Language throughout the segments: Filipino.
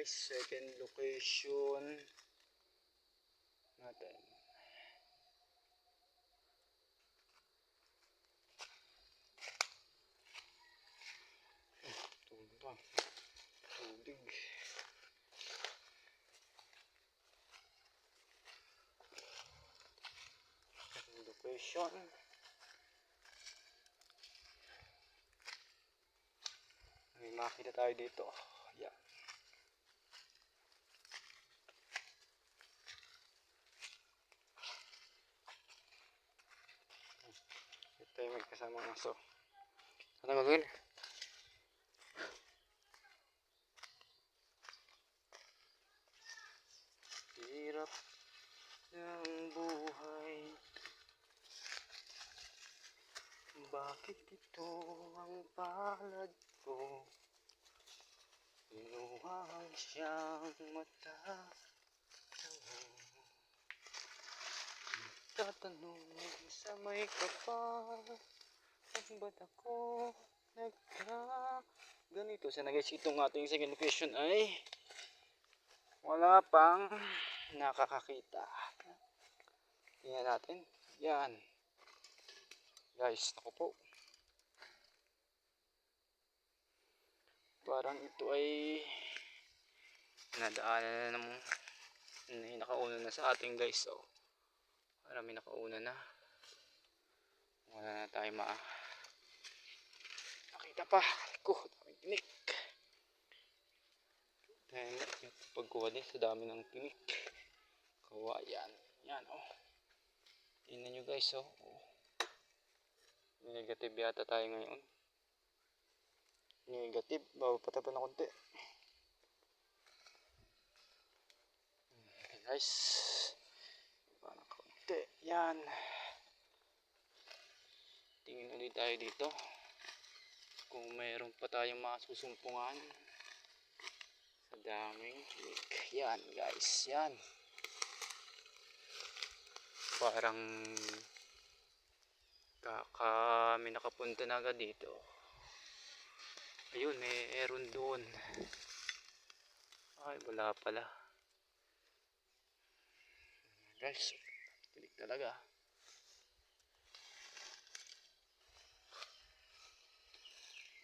guys, second location natin. Tubig. Second location. May makita tayo dito. Yan. Ito yung may kasamang aso. Ano gagawin? Hirap ng buhay. Bakit ito ang palad ko? Inuwang siyang mata. Tatanong sa may kapal. Ang ba't ako ganito? Sana guys, itong ating second location ay wala pang nakakakita. Tingnan natin. Yan. Guys, ako po. Parang ito ay nadaanan na ng nakauna na sa ating guys. So, parang may nakauna na. Wala na tayo nakita pa. Ko, daming tinik. Pagkuha din sa dami ng tinik. Kawayan. Yan, oh. Tingnan nyo guys, oh. Negative yata tayo ngayon. Negative. Bawa pa tayo na konti. Okay guys. Bawa na konti. Yan. Tingin ulit tayo dito. Kung mayroon pa tayong masusumpungan. Sa daming tinik. Yan guys. Yan. Parang kami nakapunta na agad dito. Ayun, may meron doon. Ay, wala pala. Guys, tinik talaga.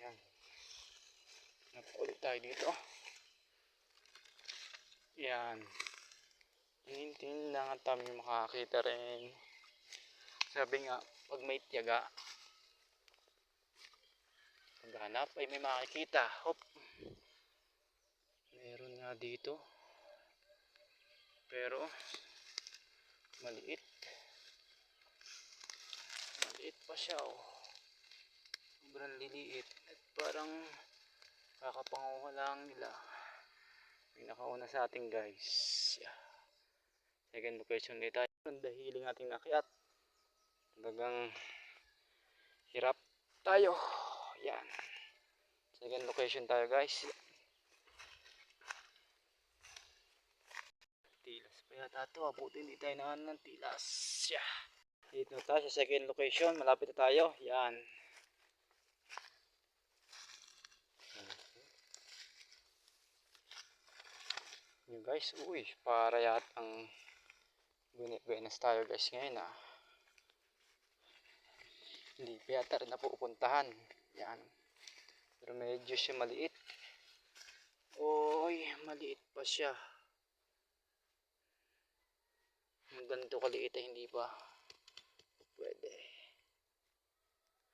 Yan. Napulit tayo dito. Yan. Tingin-tingin lang at kami makakita rin. Sabi nga, pag may tiyaga, paghanap ay may makikita. Hop. Meron nga dito. Pero, maliit. Maliit pa siya, oh. Sobrang liliit. At parang kakapanguha lang nila. May nakauna sa ating guys. Yeah. Second location ulit tayo. Dahil ating nakiat. Talagang hirap tayo. Yan. Second location tayo guys. Tilas pa yata ito. Abutin hindi tayo naan ng tilas. Yeah. Dito na tayo sa second location. Malapit na tayo. Yan. Yun guys. Uy. Para yatang buenas tayo guys ngayon ah. Hindi pa yata rin na pupuntahan. Yan. Pero medyo siya maliit. Oy, maliit pa siya. Yung ganito kaliit ay hindi pa pwede.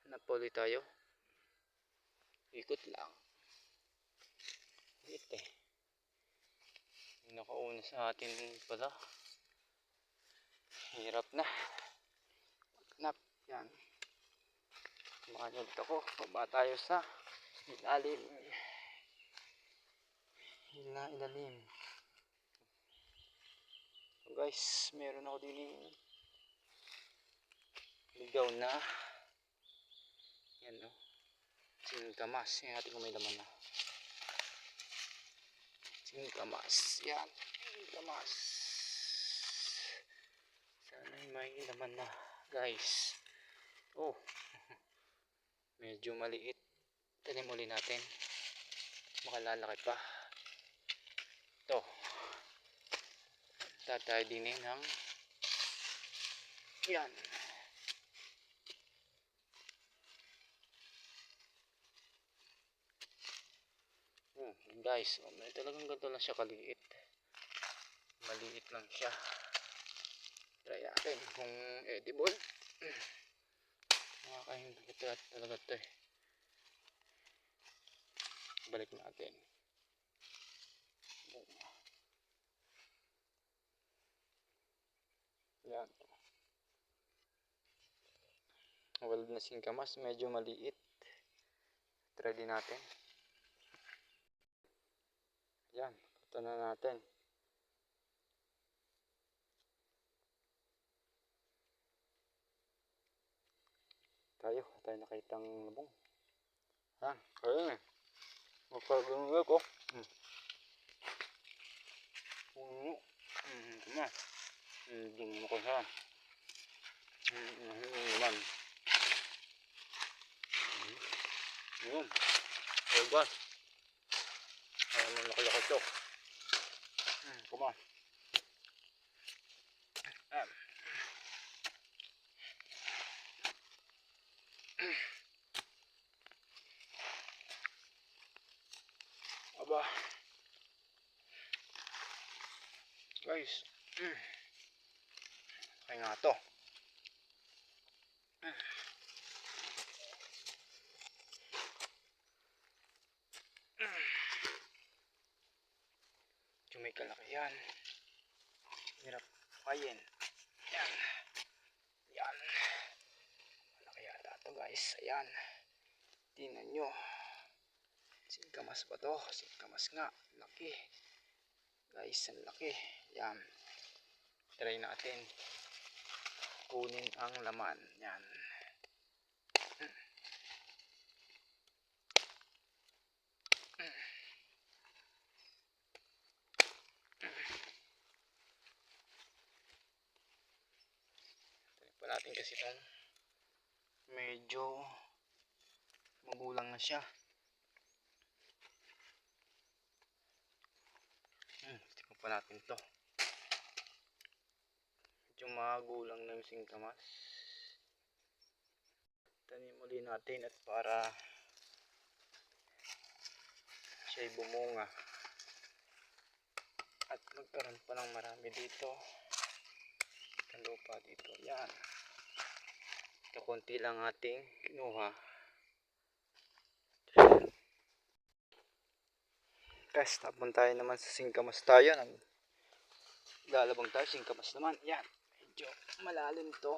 Hanap ulit tayo. Ikot lang. Maliit eh. Yung nakauna sa atin pala. Hirap na. Hanap. Yan. Makanyod ako. Baba tayo sa ilalim. Ilalim. So guys, meron ako din ligaw na. Yan no. Singkamas. Yan natin kung may laman na. Singkamas. Yan. Singkamas. Sana may laman na. Guys. Oh. Medyo maliit. Tanim uli natin. Makalalaki pa. Ito. Tatay din ng yan. Guys, may talagang ganito lang siya kaliit. Maliit lang siya. Try natin kung edible. Makakain talaga ito eh. Balik natin. Yan. Wild na singkamas, medyo maliit. Try din natin. Yan, ito na natin. Tayo nakitang labong. Yan, ayun eh. Magkagano'n ako. Puno. Tama. Hindi mo ko siya. Naman. Yun. Ayun ba? Ayun mo nakalakot ito. Kuma. Aba. Guys. Kaya nga to. May kalaki yan. Hirap kain. Yan. Yan. Malaki yata ito guys. Ayan. Tingnan nyo. Singkamas ba to? Singkamas nga. Laki. Guys, ang laki. Yan. Try natin. Kunin ang laman. Yan. Try pa natin kasi itong medyo magulang na siya. Tingnan pa natin to. Medyo magulang na yung singkamas. Tanim muli natin at para siya'y bumunga at magkaroon pa ng marami dito. Ang lupa dito. Yan. Ito konti lang ating kinuha. Guys, tapon tayo naman sa singkamas tayo. Lalabang tayo, singkamas naman. Yan. Medyo malalim to.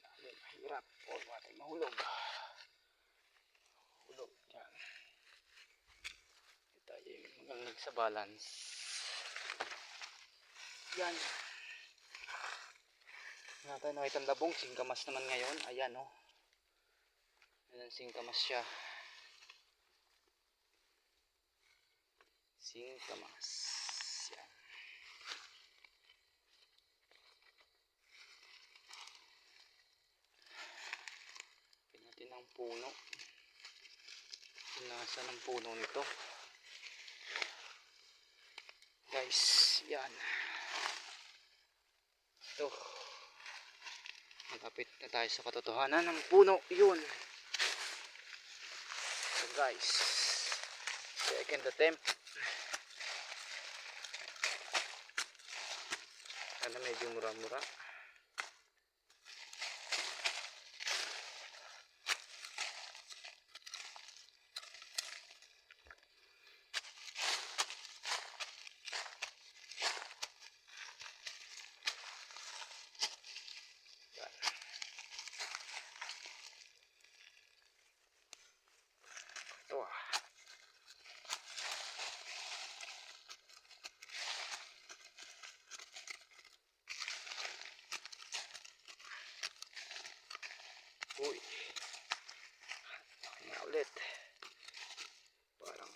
Malalim, mahirap. Huwag natin mahulog. Hulog. Yan. Ito tayo magalag sa balance. Yan. Natin nakita ang labong. Singkamas naman ngayon. Ayan o. Ayan, singkamas siya. Singkamas. Yan. Pin natin ang puno. Nasa ng puno nito. Guys, yan. Ito. Malapit na tayo sa katotohanan ng puno. Yun. So guys, second attempt. Sana medyo mura-mura. Ito ah. Uy. Laki na ulit. Parang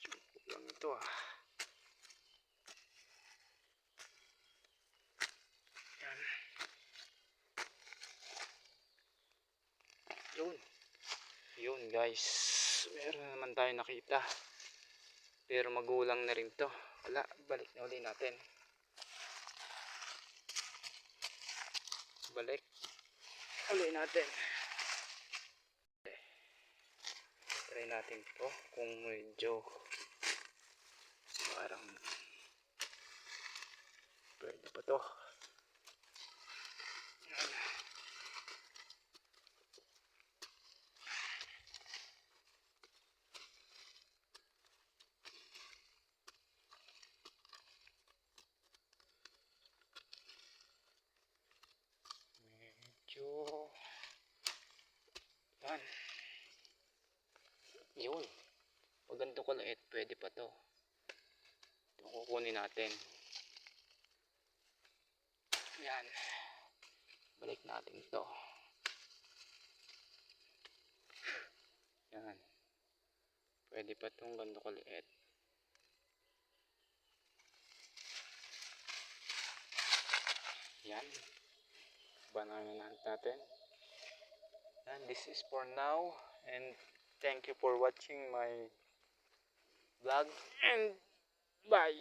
sumpo lang ito ah. Yan. Yun. Yun guys. Meron na naman tayo nakita. Pero magulang na rin to. Wala. Balik na uli natin. Balik. Uli natin. Try natin to. Kung medyo parang pwede pa to. Yan. Yun. Pag ganito kuliit, pwede pa to. Ito kukunin natin. Yan. Balik natin to. Yan. Pwede pa tong ganito kuliit. Yan. Banana natin. And this is for now, and thank you for watching my vlog, and bye.